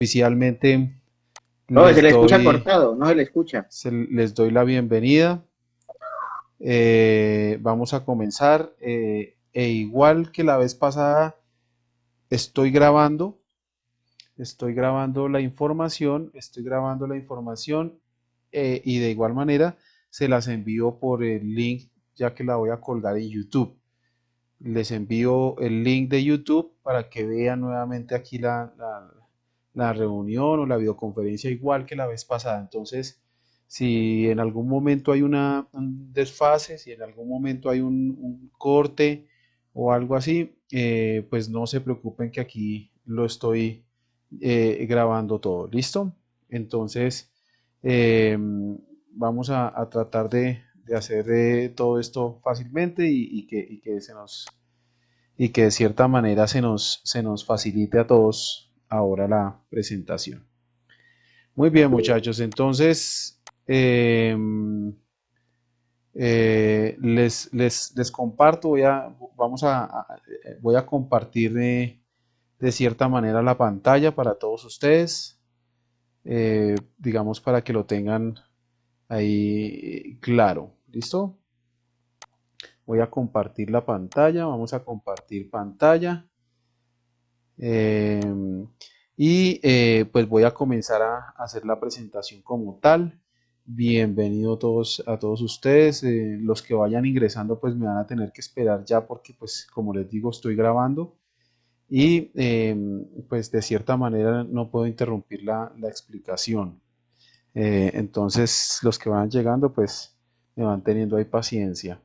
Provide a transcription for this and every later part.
Oficialmente No, se les le escucha doy, cortado, no se le escucha. les doy la bienvenida. Vamos a comenzar. E igual que la vez pasada, estoy grabando, estoy grabando la información y de igual manera se las envío por el link ya que la voy a colgar en YouTube. Les envío el link de YouTube para que vean nuevamente aquí la reunión o la videoconferencia igual que la vez pasada. Entonces, si en algún momento hay un desfase, si en algún momento hay un corte o algo así, pues no se preocupen que aquí lo estoy grabando todo. ¿Listo? Entonces, eh, vamos a tratar de hacer todo esto fácilmente y que y que de cierta manera se nos facilite a todos ahora la presentación. Muy bien, muchachos, entonces les comparto, voy a compartir de cierta manera la pantalla para todos ustedes, digamos para que lo tengan ahí claro. ¿Listo? Voy a compartir la pantalla, vamos a compartir pantalla. Eh, pues voy a comenzar a hacer la presentación como tal. Bienvenido a todos ustedes. Los que vayan ingresando pues me van a tener que esperar ya porque pues como les digo estoy grabando y pues de cierta manera no puedo interrumpir la explicación. Entonces los que van llegando pues me van teniendo ahí paciencia.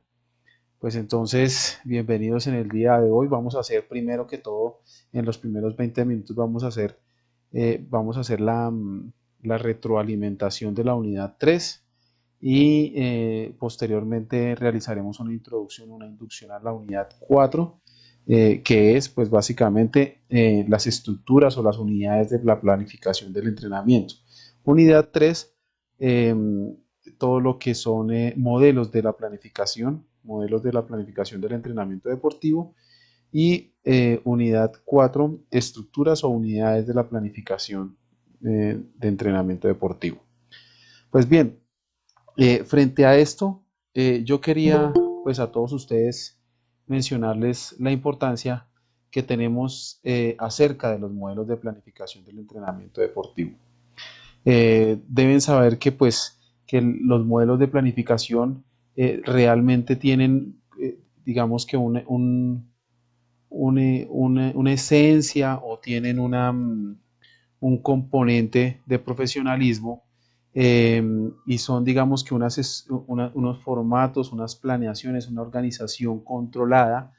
Pues entonces, bienvenidos en el día de hoy. Vamos a hacer primero que todo, en los primeros 20 minutos vamos a hacer la retroalimentación de la unidad 3 y posteriormente realizaremos una introducción, una inducción a la unidad 4, que es pues básicamente las estructuras o las unidades de la planificación del entrenamiento. Unidad 3, eh, todo lo que son modelos de la planificación del entrenamiento deportivo y unidad 4, estructuras o unidades de la planificación de entrenamiento deportivo. Pues bien, frente a esto, yo quería pues a todos ustedes mencionarles la importancia que tenemos acerca de los modelos de planificación del entrenamiento deportivo. Deben saber que pues que los modelos de planificación realmente tienen digamos que una esencia o tienen un componente de profesionalismo eh, y son digamos que unos formatos, unas planeaciones, una organización controlada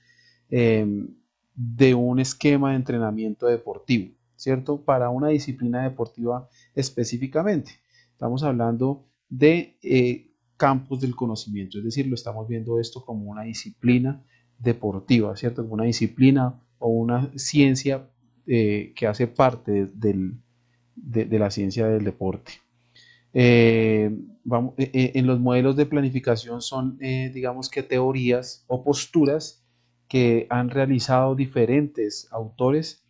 eh, de un esquema de entrenamiento deportivo, ¿cierto? Para una disciplina deportiva específicamente. Estamos hablando de campos del conocimiento, es decir, lo estamos viendo esto como una disciplina deportiva, ¿cierto? Como una disciplina o una ciencia que hace parte de la ciencia del deporte. En los modelos de planificación son, digamos que teorías o posturas que han realizado diferentes autores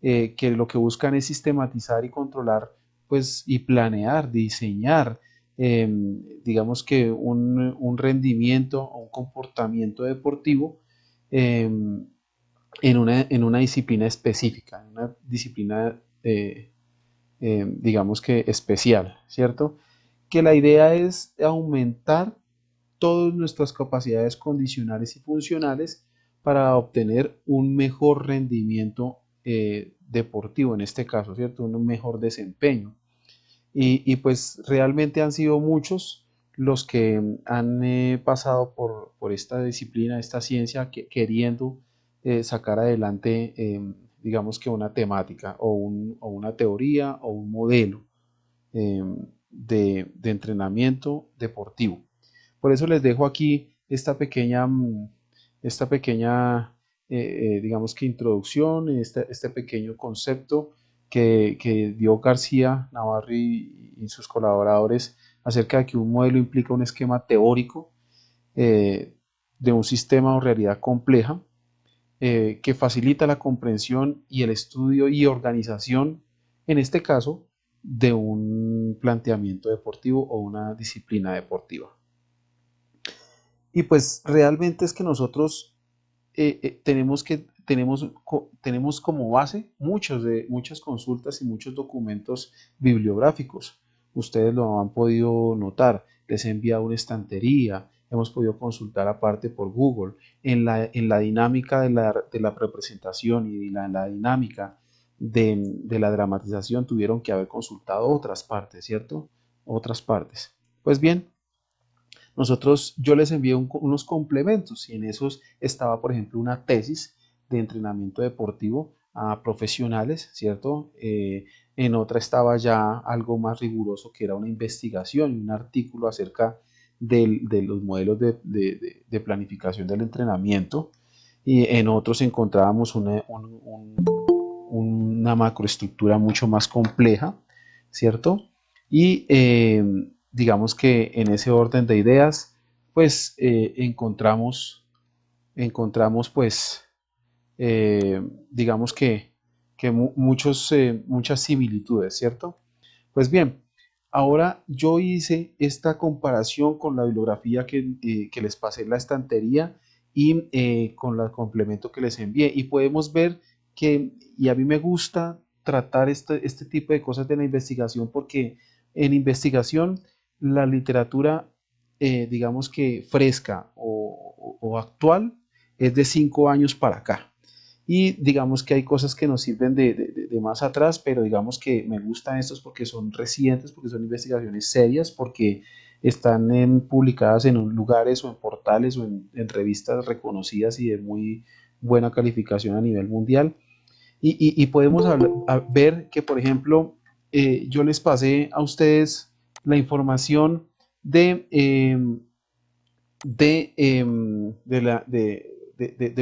que lo que buscan es sistematizar y controlar, pues, y planear, diseñar, eh, digamos que un rendimiento o un comportamiento deportivo eh, en una disciplina específica, en una disciplina digamos que especial, ¿cierto? Que la idea es aumentar todas nuestras capacidades condicionales y funcionales para obtener un mejor rendimiento deportivo en este caso, ¿cierto? Un mejor desempeño. Pues realmente han sido muchos los que han pasado por esta disciplina, esta ciencia, queriendo sacar adelante, digamos que una temática o una teoría o un modelo eh, de entrenamiento deportivo. Por eso les dejo aquí esta pequeña digamos que introducción, este pequeño concepto que dio García Navarro y sus colaboradores acerca de que un modelo implica un esquema teórico de un sistema o realidad compleja que facilita la comprensión y el estudio y organización en este caso, de un planteamiento deportivo o una disciplina deportiva. Y pues realmente es que nosotros tenemos como base muchas consultas y muchos documentos bibliográficos. Ustedes lo han podido notar. Les he enviado una estantería. Hemos podido consultar aparte por Google. En la dinámica de la representación y la dinámica de la dramatización tuvieron que haber consultado otras partes, ¿cierto? Otras partes. Pues bien, yo les envié unos complementos y en esos estaba, por ejemplo, una tesis de entrenamiento deportivo a profesionales, ¿cierto? En otra estaba ya algo más riguroso que era una investigación y un artículo acerca de los modelos de planificación del entrenamiento. Y en otros encontrábamos una macroestructura mucho más compleja, ¿cierto? Y digamos que en ese orden de ideas, pues encontramos pues, digamos que muchas similitudes, ¿cierto? Pues bien, ahora yo hice esta comparación con la bibliografía que les pasé en la estantería y con el complemento que les envié. Y podemos ver y a mí me gusta tratar este tipo de cosas de la investigación porque en investigación la literatura, digamos que fresca o actual, es de 5 años para acá. Y digamos que hay cosas que nos sirven de más atrás, pero digamos que me gustan estos porque son recientes, porque son investigaciones serias, porque están publicadas en lugares o en portales o en revistas reconocidas y de muy buena calificación a nivel mundial. Y podemos ver que, por ejemplo, yo les pasé a ustedes la información de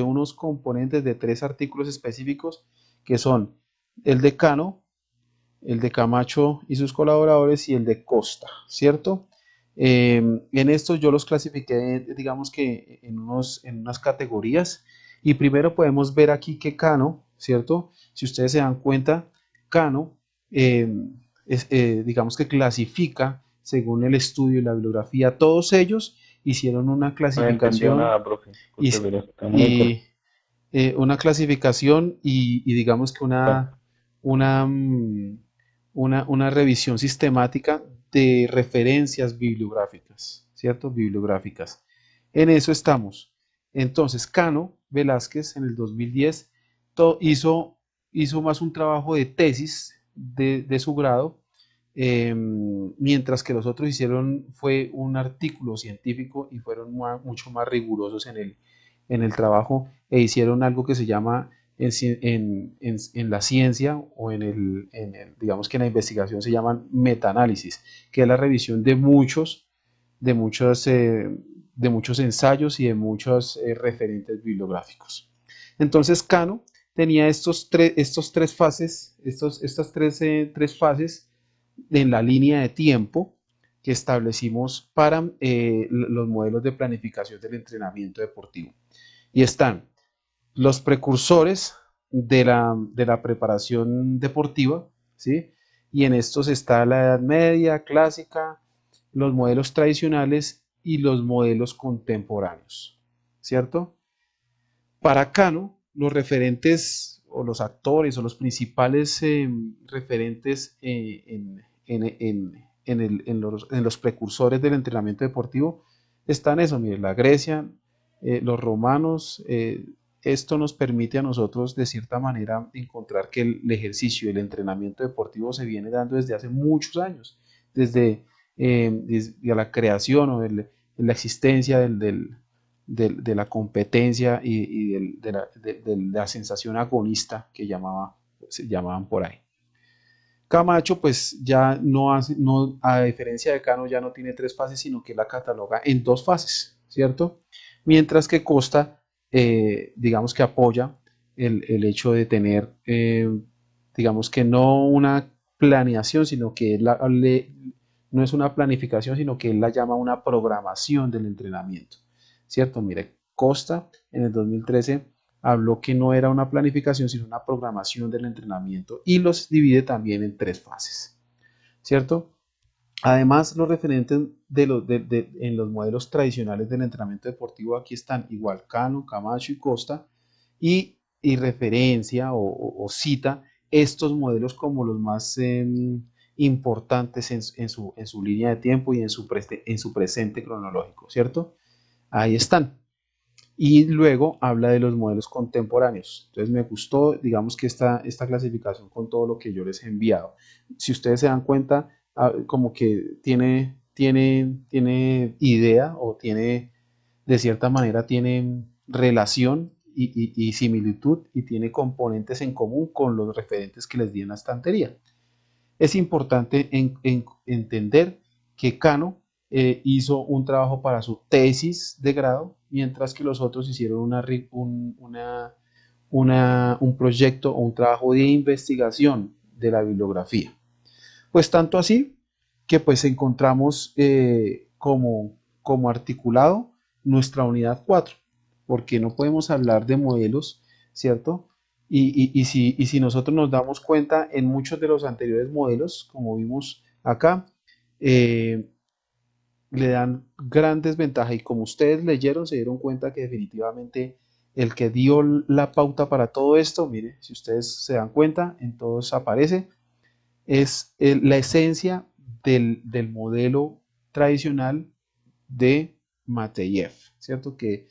unos componentes de 3 artículos específicos que son el de Cano, el de Camacho y sus colaboradores y el de Costa, ¿cierto? En estos yo los clasifiqué, digamos que en unas categorías y primero podemos ver aquí que Cano, ¿cierto? Si ustedes se dan cuenta, Cano, eh, digamos que clasifica según el estudio y la bibliografía, todos ellos hicieron una No he entendido clasificación nada, profe. y, Disculpe, pero está muy corto. y, y digamos que Bueno, una, mm, una revisión sistemática de referencias bibliográficas, ¿cierto? Bibliográficas. En eso estamos. Entonces, Cano Velázquez en el 2010 hizo más un trabajo de tesis de su grado, mientras que los otros hicieron fue un artículo científico y fueron mucho más rigurosos en el trabajo e hicieron algo que se llama en la ciencia o digamos que en la investigación se llaman metaanálisis, que es la revisión de muchos, eh, de muchos ensayos y de muchos referentes bibliográficos. Entonces Cano tenía estos tres fases, estas tres fases en la línea de tiempo que establecimos para los modelos de planificación del entrenamiento deportivo. Y están los precursores de la preparación deportiva, ¿sí? Y en estos está la Edad Media, clásica, los modelos tradicionales y los modelos contemporáneos, ¿cierto? Para Cano, los referentes o los actores o los principales referentes en los precursores del entrenamiento deportivo están eso, mire, la Grecia, los romanos. Esto nos permite a nosotros de cierta manera encontrar que el ejercicio y el entrenamiento deportivo se viene dando desde hace muchos años, desde la creación o la existencia de la competencia y de la sensación agonista que se llamaban por ahí. Camacho, pues ya no hace, no, a diferencia de Cano, ya no tiene 3 fases, sino que la cataloga en 2 fases, ¿cierto? Mientras que Costa, digamos que apoya el hecho de tener, digamos que no una planeación, sino que no es una planificación, sino que él la llama una programación del entrenamiento, ¿cierto? Mire, Costa en el 2013 habló que no era una planificación, sino una programación del entrenamiento y los divide también en tres fases, ¿cierto? Además, los referentes en los modelos tradicionales del entrenamiento deportivo aquí están igual Cano, Camacho y Costa y referencia o cita estos modelos como los más importantes en su línea de tiempo y en su presente cronológico, ¿cierto? Ahí están. Y luego habla de los modelos contemporáneos. Entonces me gustó, digamos que esta clasificación con todo lo que yo les he enviado. Si ustedes se dan cuenta, como que tiene idea o tiene, de cierta manera, tiene relación y similitud y tiene componentes en común con los referentes que les di en la estantería. Es importante entender que Cano hizo un trabajo para su tesis de grado, mientras que los otros hicieron un proyecto o un trabajo de investigación de la bibliografía. Pues tanto así que pues encontramos como articulado nuestra unidad 4, porque no podemos hablar de modelos, ¿cierto? Y si nosotros nos damos cuenta en muchos de los anteriores modelos, como vimos acá, eh, le dan gran desventaja y como ustedes leyeron, se dieron cuenta que definitivamente el que dio la pauta para todo esto, mire, si ustedes se dan cuenta, en todos aparece, es la esencia del modelo tradicional de Mateyev, ¿cierto? Que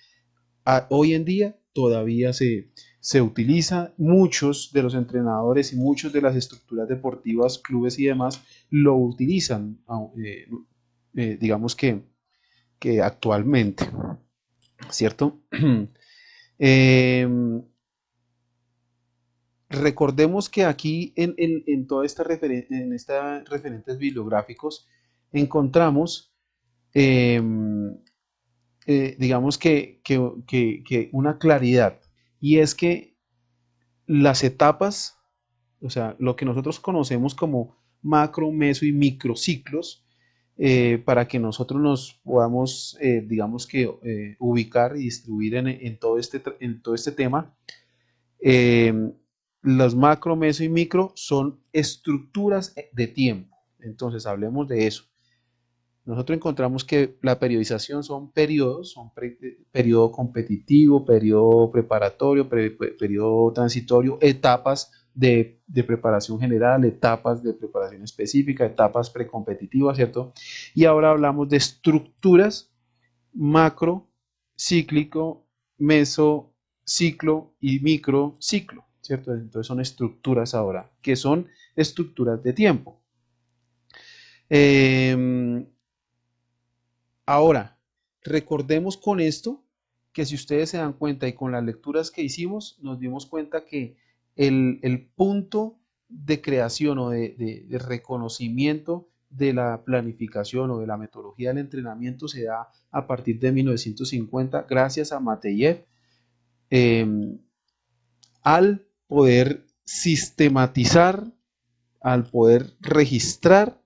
hoy en día todavía se utiliza, muchos de los entrenadores y muchas de las estructuras deportivas, clubes y demás lo utilizan, digamos que actualmente, ¿cierto? eh, Recordemos que aquí en toda en estas referentes bibliográficos encontramos, eh, digamos que una claridad, y es que las etapas, o sea, lo que nosotros conocemos como macro, meso y microciclos, para que nosotros nos podamos, digamos que, ubicar y distribuir en todo este tema. Eh, los macro, meso y micro son estructuras de tiempo. Entonces, hablemos de eso. Nosotros encontramos que la periodización son periodos, periodo competitivo, periodo preparatorio, periodo transitorio, etapas de preparación general, etapas de preparación específica, etapas precompetitivas, ¿cierto? Y ahora hablamos de estructuras macro, cíclico, meso, ciclo y micro ciclo, ¿cierto? Entonces son estructuras ahora, que son estructuras de tiempo. Eh, Ahora, recordemos con esto que si ustedes se dan cuenta y con las lecturas que hicimos, nos dimos cuenta que el punto de creación o de reconocimiento de la planificación o de la metodología del entrenamiento se da a partir de 1950 gracias a Mateyev, eh, al poder sistematizar, al poder registrar,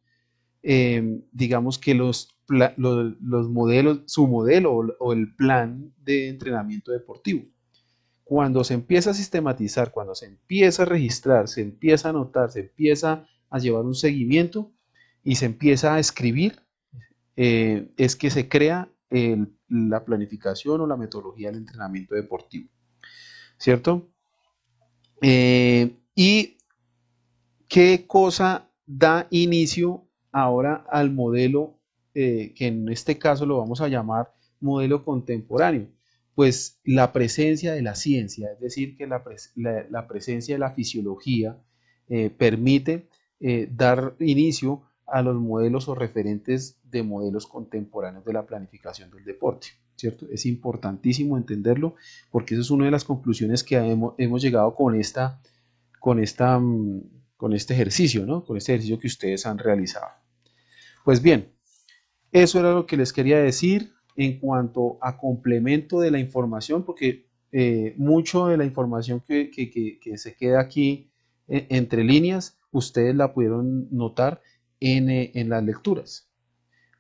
digamos que los modelos, su modelo o el plan de entrenamiento deportivo. Cuando se empieza a sistematizar, cuando se empieza a registrar, se empieza a anotar, se empieza a llevar un seguimiento y se empieza a escribir, es que se crea la planificación o la metodología del entrenamiento deportivo, ¿cierto? ¿Y qué cosa da inicio ahora al modelo, que en este caso lo vamos a llamar modelo contemporáneo? Pues la presencia de la ciencia, es decir, que la presencia de la fisiología permite dar inicio a los modelos o referentes de modelos contemporáneos de la planificación del deporte, ¿cierto? Es importantísimo entenderlo porque eso es una de las conclusiones que hemos llegado con esta, con este ejercicio, ¿no? Con este ejercicio que ustedes han realizado. Pues bien, eso era lo que les quería decir en cuanto a complemento de la información, porque mucho de la información que se queda aquí entre líneas, ustedes la pudieron notar en las lecturas.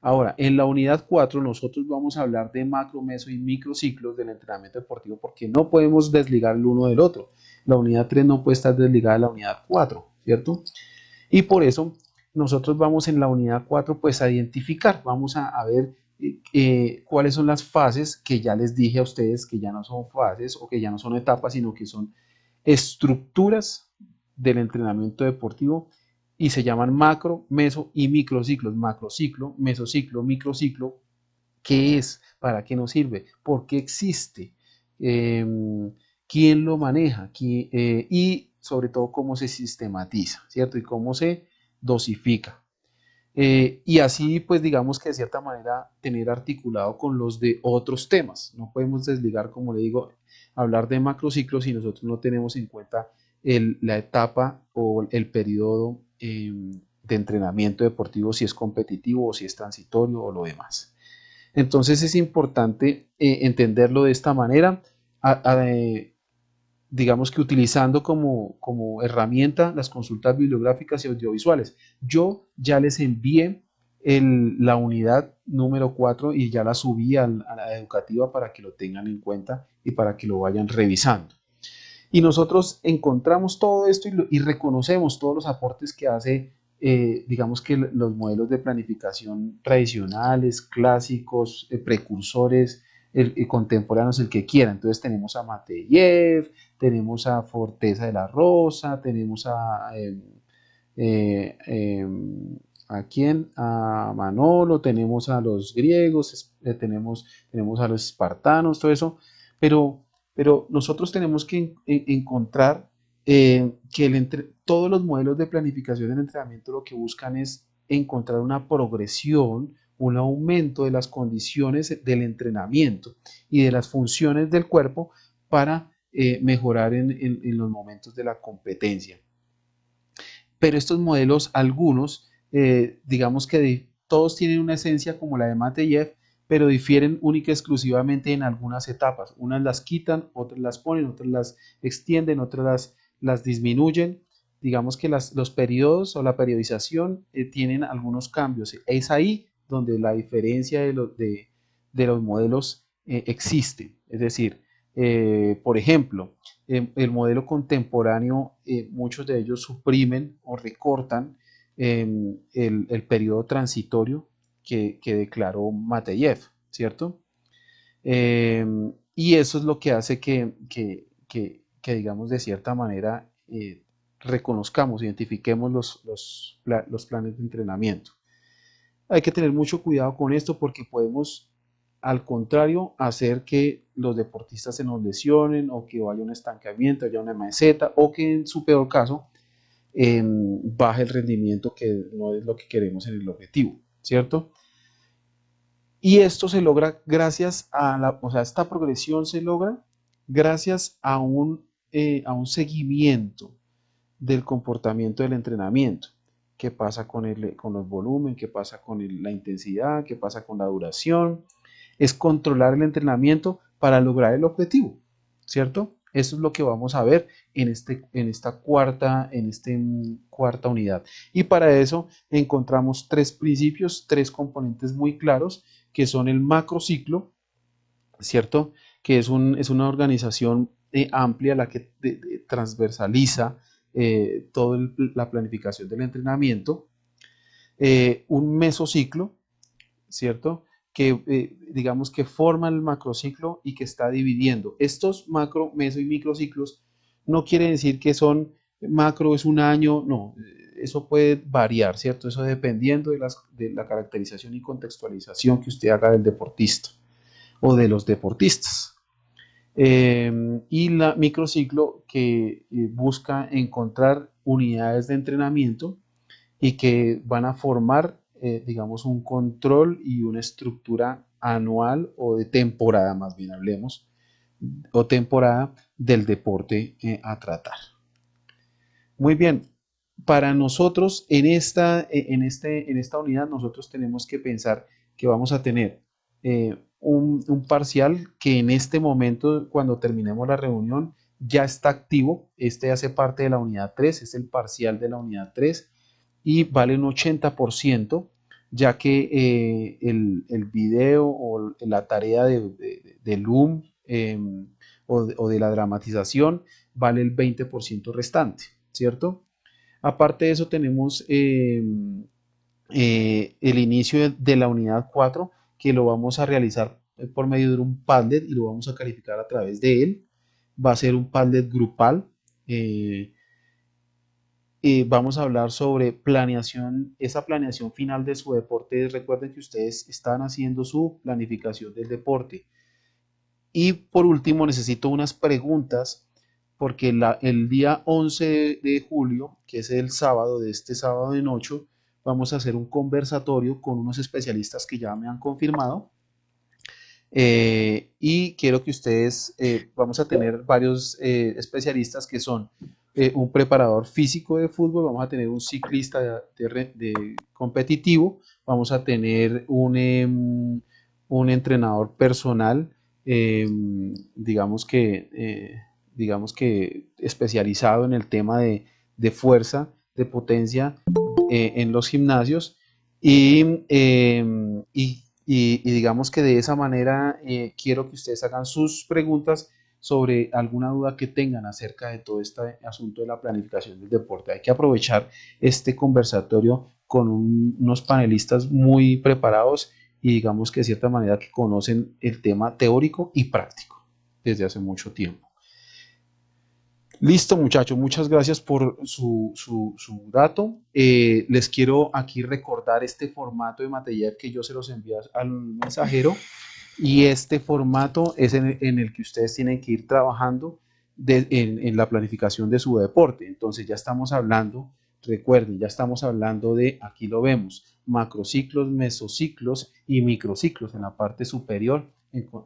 Ahora, en la unidad 4 nosotros vamos a hablar de macro, meso y microciclos del entrenamiento deportivo porque no podemos desligar el uno del otro. La unidad 3 no puede estar desligada de la unidad 4, ¿cierto? Y por eso nosotros vamos en la unidad 4 pues a identificar, vamos a ver cuáles son las fases que ya les dije a ustedes que ya no son fases o que ya no son etapas, sino que son estructuras del entrenamiento deportivo y se llaman macro, meso y microciclos. Macrociclo, mesociclo, microciclo. ¿Qué es? ¿Para qué nos sirve? ¿Por qué existe? Eh, ¿Quién lo maneja? Y sobre todo cómo se sistematiza, ¿cierto? Y cómo se dosifica. Y así, pues digamos que de cierta manera tener articulado con los de otros temas. No podemos desligar, como le digo, hablar de macrociclos si nosotros no tenemos en cuenta la etapa o el periodo de entrenamiento deportivo, si es competitivo o si es transitorio o lo demás. Entonces es importante entenderlo de esta manera, digamos que utilizando como herramienta las consultas bibliográficas y audiovisuales. Yo ya les envié la unidad número 4 y ya la subí a la educativa para que lo tengan en cuenta y para que lo vayan revisando. Y nosotros encontramos todo esto y reconocemos todos los aportes que hace, digamos que los modelos de planificación tradicionales, clásicos, precursores, contemporáneos, el que quiera. Entonces tenemos a Mateyev, tenemos a Forteza de la Rosa, tenemos eh, eh, ¿a quién? A Manolo, tenemos a los griegos, tenemos a los espartanos, todo eso, pero, pero nosotros tenemos que encontrar que todos los modelos de planificación del entrenamiento lo que buscan es encontrar una progresión, un aumento de las condiciones del entrenamiento y de las funciones del cuerpo para mejorar en los momentos de la competencia. Pero estos modelos, algunos, digamos que todos tienen una esencia como la de Mateyev, pero difieren única y exclusivamente en algunas etapas. Unas las quitan, otras las ponen, otras las extienden, otras las disminuyen. Digamos que los periodos o la periodización tienen algunos cambios. Es ahí donde la diferencia de los modelos existe. Es decir, por ejemplo, el modelo contemporáneo, muchos de ellos suprimen o recortan el periodo transitorio que declaró Mateyev, ¿cierto? Y eso es lo que hace que digamos, de cierta manera, reconozcamos, identifiquemos los planes de entrenamiento. Hay que tener mucho cuidado con esto porque podemos, al contrario, hacer que los deportistas se nos lesionen o que vaya un estancamiento, haya una meseta o que en su peor caso baje el rendimiento que no es lo que queremos en el objetivo, ¿cierto? Y esto se logra gracias o sea, esta progresión se logra gracias a un seguimiento del comportamiento del entrenamiento. ¿Qué pasa con los volúmenes? ¿Qué pasa con la intensidad? ¿Qué pasa con la duración? Es controlar el entrenamiento para lograr el objetivo, ¿cierto? Eso es lo que vamos a ver en esta cuarta unidad. Y para eso encontramos tres principios, tres componentes muy claros, que son el macrociclo, ¿cierto? Que es una organización amplia la que transversaliza toda la planificación del entrenamiento, un mesociclo, ¿cierto? Que digamos que forma el macrociclo y que está dividiendo. Estos macro, meso y microciclos no quiere decir que son macro es un año, no, eso puede variar, ¿cierto? Eso dependiendo de la caracterización y contextualización que usted haga del deportista o de los deportistas. Y la microciclo que busca encontrar unidades de entrenamiento y que van a formar, digamos, un control y una estructura anual o de temporada, más bien hablemos, o temporada del deporte a tratar. Muy bien, para nosotros en esta unidad nosotros tenemos que pensar que vamos a tener un parcial que en este momento, cuando terminemos la reunión, ya está activo. Este hace parte de la unidad 3, es el parcial de la unidad 3 y vale un 80%. ya que el video o la tarea de Loom o de la dramatización vale el 20% restante, ¿cierto? Aparte de eso tenemos el inicio de la unidad 4 que lo vamos a realizar por medio de un Padlet y lo vamos a calificar a través de él. Va a ser un Padlet grupal. eh, Vamos a hablar sobre planeación, esa planeación final de su deporte. Recuerden que ustedes están haciendo su planificación del deporte. Y por último, necesito unas preguntas porque el día 11 de julio, que es el sábado de este sábado en 8, vamos a hacer un conversatorio con unos especialistas que ya me han confirmado. Y quiero que ustedes, vamos a tener varios especialistas que son un preparador físico de fútbol, vamos a tener un ciclista de competitivo, vamos a tener un entrenador personal, eh, digamos digamos que especializado en el tema de fuerza, de potencia en los gimnasios y digamos que de esa manera quiero que ustedes hagan sus preguntas sobre alguna duda que tengan acerca de todo este asunto de la planificación del deporte. Hay que aprovechar este conversatorio con unos panelistas muy preparados y digamos que de cierta manera que conocen el tema teórico y práctico desde hace mucho tiempo. Listo, muchachos, muchas gracias por su dato. Les quiero aquí recordar este formato de material que yo se los envié al mensajero y este formato es en el que ustedes tienen que ir trabajando en la planificación de su deporte. Entonces ya estamos hablando, recuerden, ya estamos hablando de, aquí lo vemos, macrociclos, mesociclos y microciclos. En la parte superior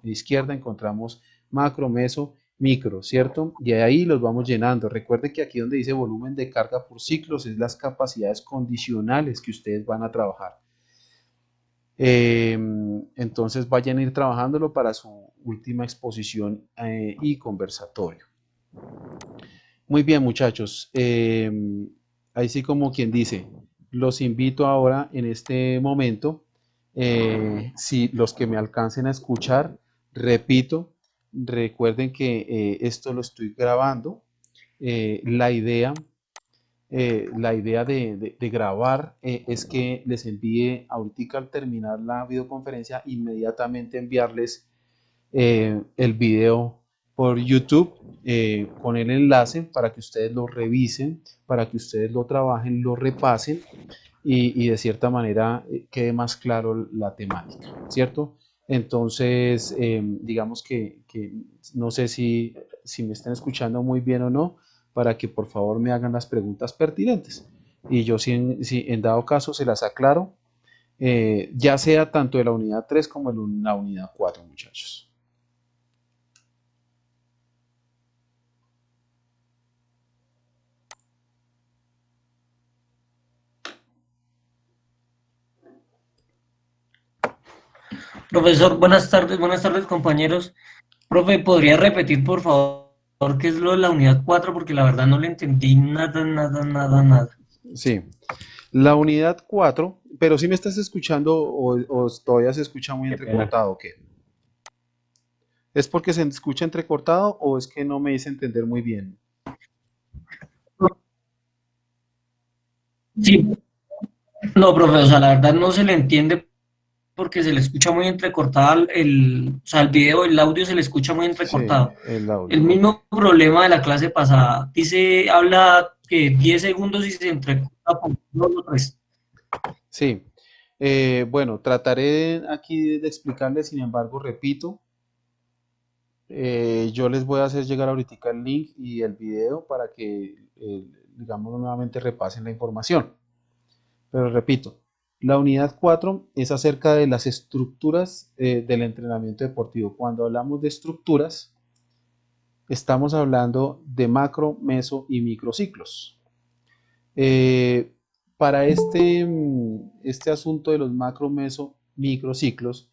izquierda encontramos macro, meso, micro, ¿cierto? Y ahí los vamos llenando. Recuerden que aquí donde dice volumen de carga por ciclos es las capacidades condicionales que ustedes van a trabajar. Entonces vayan a ir trabajándolo para su última exposición y conversatorio. Muy bien, muchachos. Ahí sí como quien dice, los invito ahora en este momento, si los que me alcancen a escuchar, repito, recuerden que esto lo estoy grabando. La idea de grabar es que les envíe ahorita al terminar la videoconferencia, inmediatamente enviarles el video por YouTube con el enlace para que ustedes lo revisen, para que ustedes lo trabajen, lo repasen y de cierta manera quede más claro la temática, ¿cierto? Entonces, digamos que no sé si me están escuchando muy bien o no, para que por favor me hagan las preguntas pertinentes. Y yo si en dado caso se las aclaro, ya sea tanto de la unidad 3 como de la unidad 4, muchachos. Profesor, buenas tardes compañeros. Profe, ¿podría repetir por favor qué es lo de la unidad 4? Porque la verdad no le entendí nada, nada, nada, nada. Sí, la unidad 4, pero si me estás escuchando o todavía se escucha muy Qué pena. entrecortado, ¿o qué? ¿Es porque se escucha entrecortado o es que no me hice entender muy bien? Sí, no, profe, o sea, la verdad no se le entiende porque se le escucha muy entrecortado o sea, el video, el audio se le escucha muy Sí, entrecortado. el El audio, ok. mismo problema de la clase pasada. Habla que 10 segundos y se entrecorta por 2 o 3. Sí, bueno, trataré aquí de explicarles, sin embargo, repito, yo les voy a hacer llegar ahorita el link y el video para que, digamos, nuevamente repasen la información. Pero repito, la unidad 4 es acerca de las estructuras del entrenamiento deportivo. Cuando hablamos de estructuras, estamos hablando de macro, meso y microciclos. Eh, para este asunto de los macro, meso, microciclos,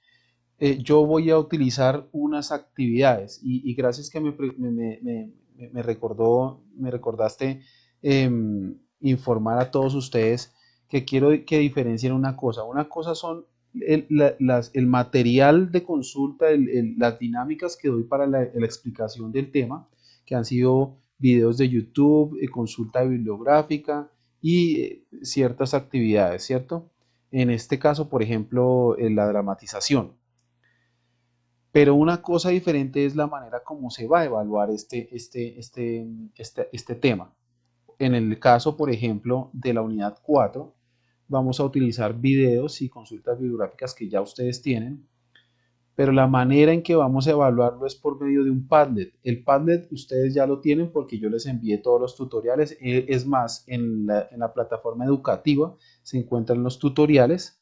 yo voy a utilizar unas actividades y gracias que me recordaste informar a todos ustedes que quiero que diferencien una cosa. Una cosa son el material de consulta, las dinámicas que doy para la explicación del tema, que han sido videos de YouTube, consulta bibliográfica y ciertas actividades, ¿cierto? En este caso, por ejemplo, la dramatización. Pero una cosa diferente es la manera como se va a evaluar este tema. En el caso, por ejemplo, de la unidad 4, vamos a utilizar videos y consultas bibliográficas que ya ustedes tienen, pero la manera en que vamos a evaluarlo es por medio de un Padlet. El Padlet ustedes ya lo tienen porque yo les envié todos los tutoriales. Es más, en la plataforma educativa se encuentran los tutoriales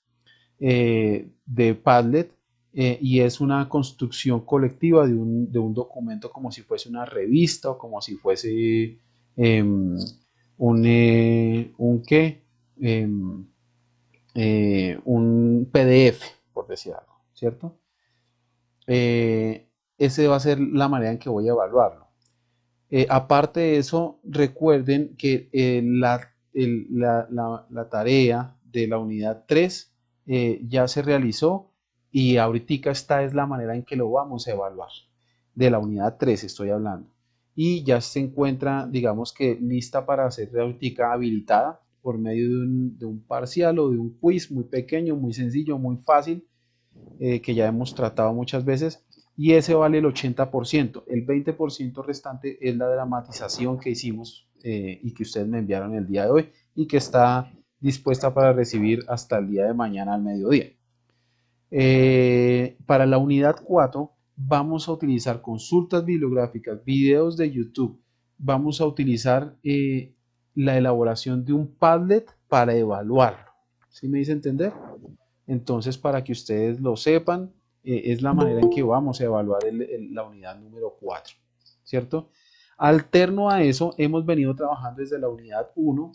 de Padlet, y es una construcción colectiva de un documento como si fuese una revista o como si fuese em, ¿qué? Em, un PDF, por decir algo, ¿cierto? Esa va a ser la manera en que voy a evaluarlo. Aparte de eso, recuerden que la tarea de la unidad 3 ya se realizó y ahorita esta es la manera en que lo vamos a evaluar. De la unidad 3 estoy hablando. Y ya se encuentra, digamos que lista para ser ahorita habilitada por medio de un parcial o de un quiz muy pequeño, muy sencillo, muy fácil, que ya hemos tratado muchas veces, y ese vale el 80%. El 20% restante es la dramatización que hicimos y que ustedes me enviaron el día de hoy y que está dispuesta para recibir hasta el día de mañana al mediodía. Para la unidad 4 vamos a utilizar consultas bibliográficas, videos de YouTube, vamos a utilizar la elaboración de un Padlet para evaluarlo. ¿Sí me hice entender? Entonces, para que ustedes lo sepan, es la manera en que vamos a evaluar la unidad número 4, ¿cierto? Alterno a eso, hemos venido trabajando desde la unidad 1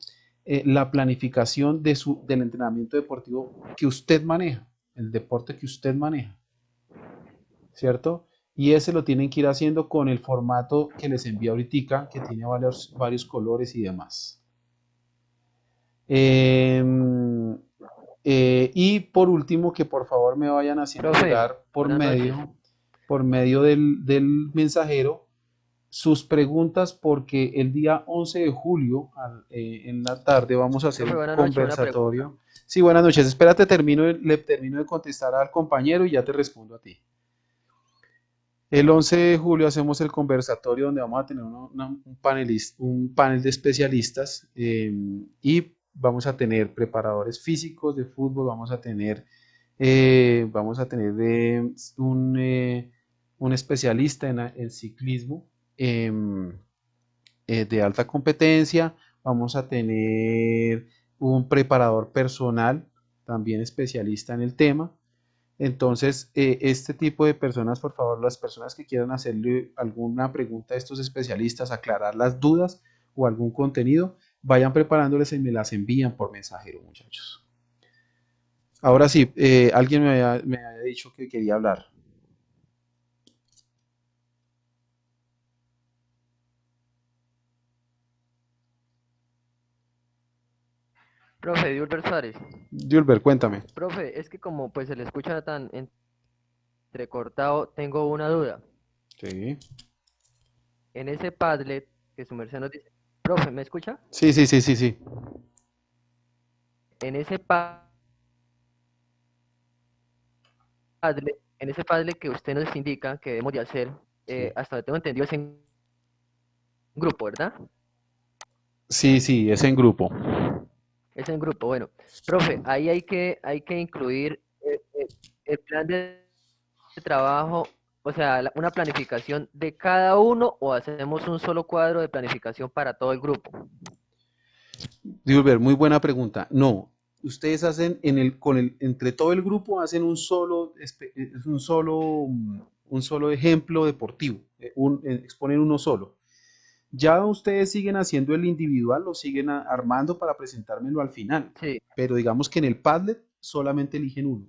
la planificación del entrenamiento deportivo que usted maneja, el deporte que usted maneja, ¿cierto? Y ese lo tienen que ir haciendo con el formato que les envío ahorita, que tiene varios colores y demás. Y por último, que por favor me vayan haciendo Profe, llegar buenas noches. por medio del mensajero sus preguntas, porque el día 11 de julio en la tarde vamos a hacer Profe, un buenas noches, una pregunta. conversatorio. Sí, buenas noches. Espérate, le termino de contestar al compañero y ya te respondo a ti. El 11 de julio hacemos el conversatorio donde vamos a tener un panel de especialistas, y vamos a tener preparadores físicos de fútbol, vamos a tener un especialista en ciclismo em, de alta competencia, vamos a tener un preparador personal también especialista en el tema. Entonces, este tipo de personas, por favor, las personas que quieran hacerle alguna pregunta a estos especialistas, aclarar las dudas o algún contenido, vayan preparándoles y me las envían por mensajero, muchachos. Ahora sí, alguien me había dicho que quería hablar. Profe, Dilber Suárez. Dilber, cuéntame. Profe, es que como pues se le escucha tan entrecortado, tengo una duda. Sí, En ese Padlet que su merced nos dice, profe, ¿me escucha? sí, sí, sí, sí, sí. En ese Padlet que usted nos indica que debemos de hacer, Sí, hasta donde tengo entendido es en grupo, ¿verdad? sí, sí, es en grupo. Es en grupo, bueno. Profe, ahí hay que incluir el plan de trabajo, o sea, una planificación de cada uno o hacemos un solo cuadro de planificación para todo el grupo. Dilber, muy buena pregunta. No, ustedes hacen entre todo el grupo hacen un solo ejemplo deportivo, exponen uno solo. Ya ustedes siguen haciendo el individual, lo siguen armando para presentármelo al final, Sí, pero digamos que en el Padlet solamente eligen uno.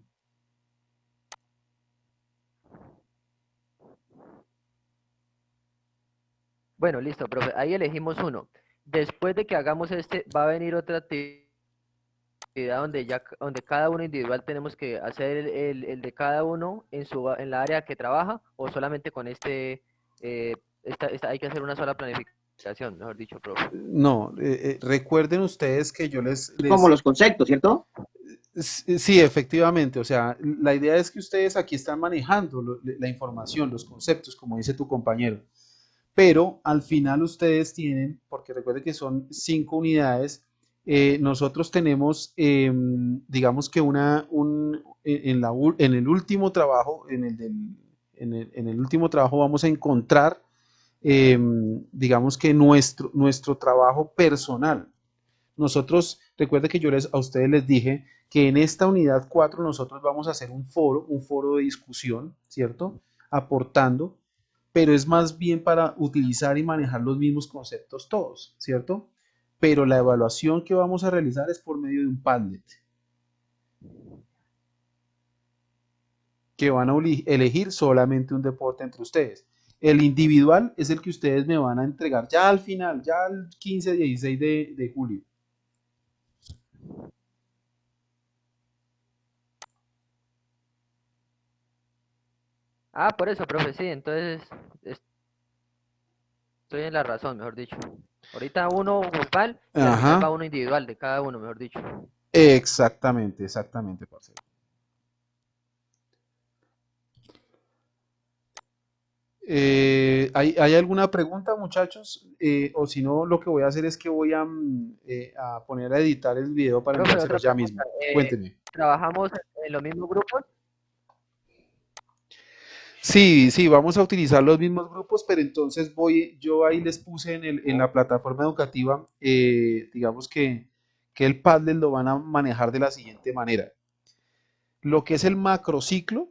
bueno, listo, profe, ahí elegimos uno. Después de que hagamos este, va a venir otra actividad donde cada uno individual tenemos que hacer el de cada uno en la área que trabaja, o solamente con hay que hacer una sola planificación, mejor dicho, profe. No, recuerden ustedes que yo Como los conceptos, ¿cierto? Sí, efectivamente, o sea, la idea es que ustedes aquí están manejando la información, los conceptos, como dice tu compañero, pero al final ustedes tienen, porque recuerden que son 5 unidades, nosotros tenemos, digamos que en el último trabajo, en el último trabajo vamos a encontrar, digamos que nuestro trabajo personal. Nosotros, recuerden que a ustedes les dije que en esta unidad 4 nosotros vamos a hacer un foro de discusión, ¿cierto? Aportando, pero es más bien para utilizar y manejar los mismos conceptos todos, ¿cierto? Pero la evaluación que vamos a realizar es por medio de un Padlet, que van a elegir solamente un deporte entre ustedes. El individual es el que ustedes me van a entregar ya al final, ya el 15-16 de julio. Ah, por eso, profe, sí, entonces estoy en la razón, mejor dicho. Ahorita uno grupal y al final va Ajá, uno individual de cada uno, mejor dicho. exactamente, exactamente, parcero. ¿Hay alguna pregunta, muchachos? O si no, lo que voy a hacer es que voy a poner a editar el video para Profe, enviárselo otra ya pregunta. mismo. Cuénteme. ¿Trabajamos en los mismos grupos? Sí, sí, vamos a utilizar los mismos grupos, pero entonces yo ahí les puse en la plataforma educativa, digamos que el Padlet lo van a manejar de la siguiente manera. Lo que es el macrociclo,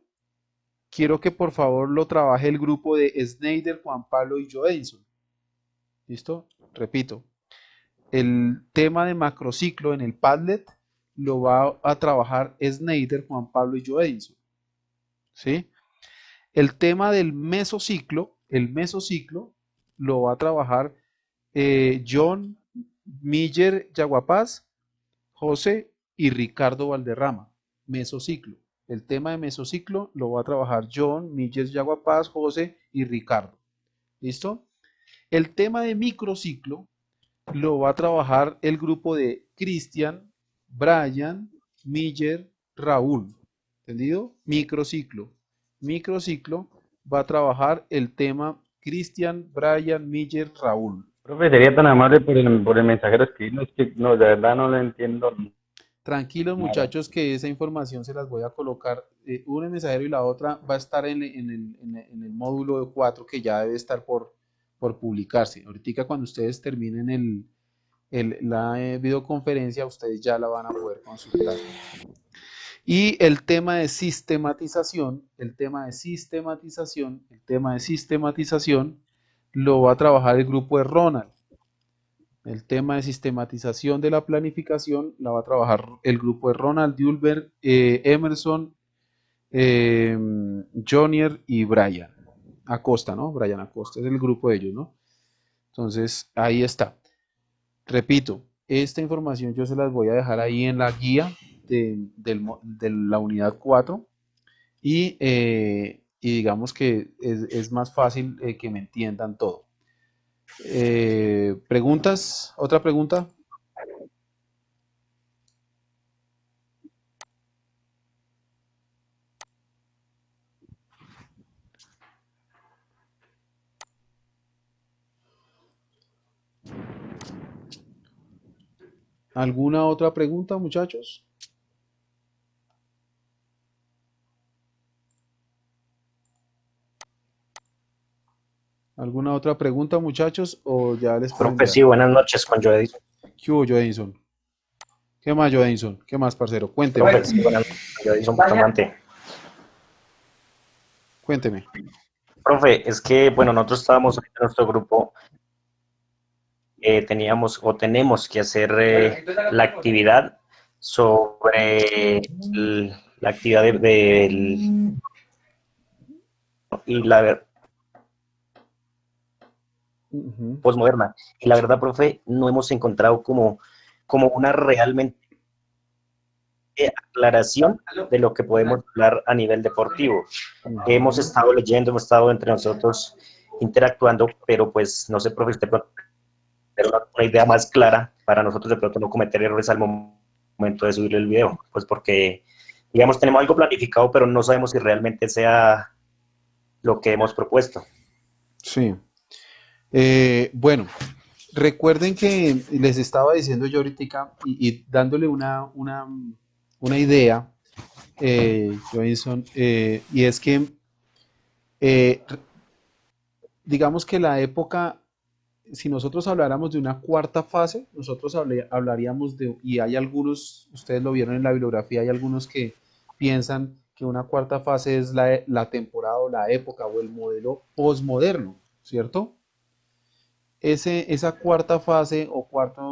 quiero que por favor lo trabaje el grupo de Snyder, Juan Pablo y Joenson. ¿Listo? Repito, el tema de macrociclo en el Padlet lo va a trabajar Snyder, Juan Pablo y Joenson. ¿Sí? El tema del mesociclo, el mesociclo lo va a trabajar John Miller Yaguapaz, José y Ricardo Valderrama. Mesociclo. El tema de mesociclo lo va a trabajar John Miller Yaguapaz, José y Ricardo. ¿Listo? El tema de microciclo lo va a trabajar el grupo de Cristian, Brian, Miller, Raúl. ¿Entendido? Microciclo. Microciclo va a trabajar el tema Cristian, Brian, Miller, Raúl. Profe, sería tan amable por el mensajero escribirnos que no, de verdad no lo entiendo Tranquilos nada. muchachos que esa información se las voy a colocar, una en mensajero y la otra va a estar en el módulo 4 que ya debe estar por publicarse. Ahorita cuando ustedes terminen la videoconferencia, ustedes ya la van a poder consultar. Y el tema de sistematización, lo va a trabajar el grupo de Ronald. El tema de sistematización de la planificación la va a trabajar el grupo de Ronald, Dulbert, Emerson, Jonier y Brian Acosta, ¿no? Brian Acosta es el grupo de ellos, ¿no? Entonces, ahí está. Repito, esta información yo se las voy a dejar ahí en la guía de la unidad 4 y digamos que es más fácil que me entiendan todo. ¿Preguntas? ¿Otra pregunta? ¿Alguna otra pregunta, muchachos? ¿Alguna otra pregunta, muchachos? ¿O ya les puedo Profe, enviar? sí, buenas noches con Joe. ¿Qué hubo, Jodinson? ¿Qué más, Jodinson? ¿Qué más, parcero? Cuénteme. Profe, sí, buenas noches con Joe Bustamante. Cuénteme. Profe, es que, bueno, nosotros estábamos ahorita en nuestro grupo, teníamos o tenemos que hacer la actividad sobre la actividad y la Ujú. posmoderna. Y la verdad, profe, no hemos encontrado como una realmente aclaración de lo que podemos hablar a nivel deportivo. Hemos estado leyendo, hemos estado entre nosotros interactuando, pero pues no sé, profe, usted puede tener una idea más clara para nosotros de pronto no cometer errores al momento de subir el video, pues porque, digamos, tenemos algo planificado, pero no sabemos si realmente sea lo que hemos propuesto. Sí. Bueno, recuerden que les estaba diciendo yo ahorita y dándole una idea, Johnson, y es que eh, digamos que la época, si nosotros habláramos de una cuarta fase, nosotros hablaríamos de, y hay algunos, ustedes lo vieron en la bibliografía, hay algunos que piensan que una cuarta fase es la temporada o la época o el modelo posmoderno, ¿cierto? Esa cuarta fase o cuarta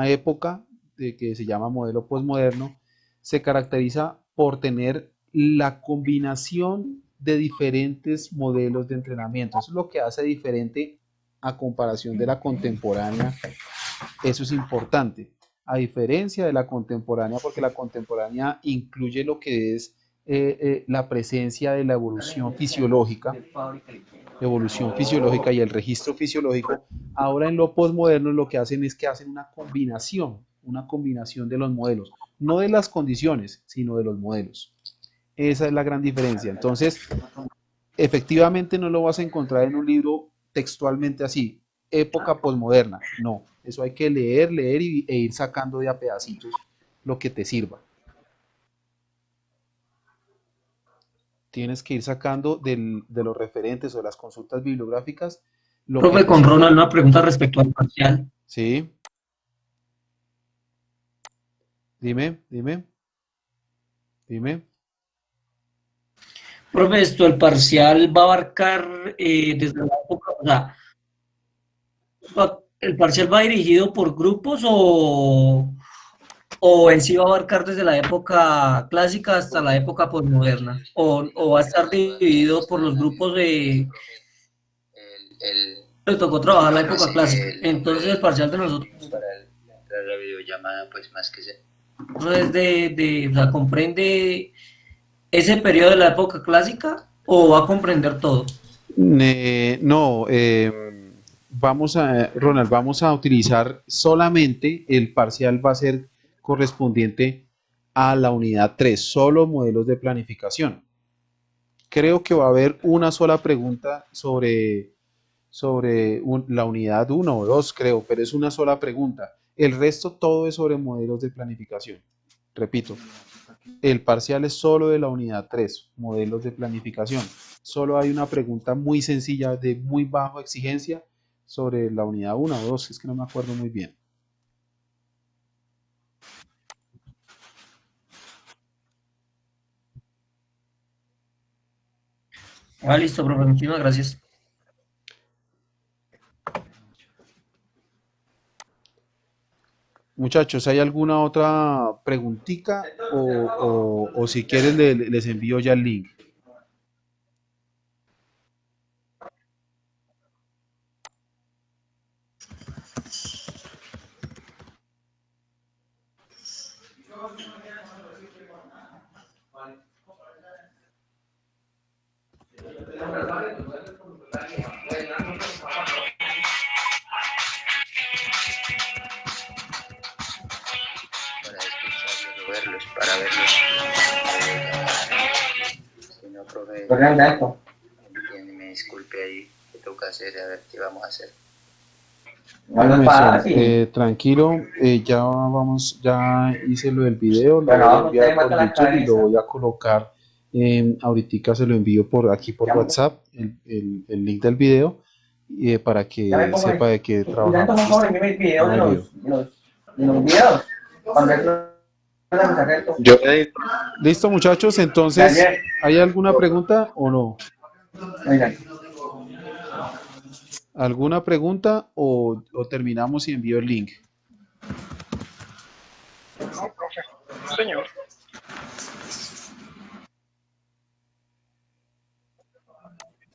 época que se llama modelo posmoderno se caracteriza por tener la combinación de diferentes modelos de entrenamiento. Eso es lo que hace diferente a comparación de la contemporánea. Eso es importante. A diferencia de la contemporánea, porque la contemporánea incluye lo que es la presencia de la evolución fisiológica y el registro fisiológico. Ahora en lo posmoderno lo que hacen es que hacen una combinación de los modelos, no de las condiciones, sino de los modelos. Esa es la gran diferencia. Entonces, efectivamente no lo vas a encontrar en un libro textualmente así, época posmoderna. No, eso hay que leer e ir sacando de a pedacitos lo que te sirva. Tienes que ir sacando de los referentes o de las consultas bibliográficas lo que Profe, te con sirva. Ronald, una pregunta respecto al parcial. Sí, dime. Profe, el parcial va a abarcar desde la época, o sea, ¿el parcial va dirigido por grupos o en sí va a abarcar desde la época clásica hasta la época posmoderna? ¿O va a estar dividido por los grupos de... Le tocó trabajar la época clásica. Entonces el parcial de nosotros para la videollamada, pues más que sea. es o sea, comprende ese periodo de la época clásica o va a comprender todo. No, Ronald, vamos a utilizar solamente el parcial va a ser correspondiente a la unidad 3, solo modelos de planificación. Creo que va a haber una sola pregunta sobre la unidad 1 o 2, creo, pero es una sola pregunta. El resto todo es sobre modelos de planificación. Repito, el parcial es solo de la unidad 3, modelos de planificación. Solo hay una pregunta muy sencilla de muy baja exigencia sobre la unidad 1 o 2, es que no me acuerdo muy bien. Ah, listo, profe, muchísimas gracias. Muchachos, ¿hay alguna otra preguntita o si quieren les envío ya el link? Para escucharlos o verlos, para verlos. Si no, profe, me disculpe ahí, que toca hacer, a ver qué vamos a hacer. Tranquilo, ya hice lo del video, lo voy a enviar por YouTube y lo voy a colocar, ahorita se lo envío por aquí por WhatsApp, el link del video, para que sepa de qué trabajamos. Listo, muchachos, entonces, ¿hay alguna pregunta o no? ¿Alguna pregunta o terminamos y envío el link? Señor.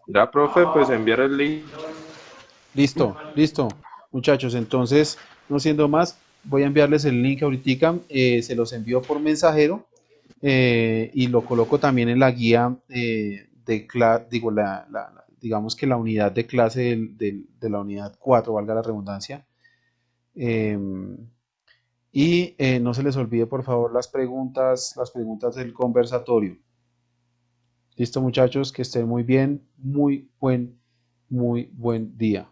Ya, profe, pues enviar el link. Listo, muchachos. Entonces, no siendo más, voy a enviarles el link ahorita, se los envío por mensajero y lo coloco también en la guía de clase, digo, digamos que la unidad de clase de la unidad 4, valga la redundancia. Y no se les olvide, por favor, las preguntas del conversatorio. Listo, muchachos, que estén muy bien, muy buen día.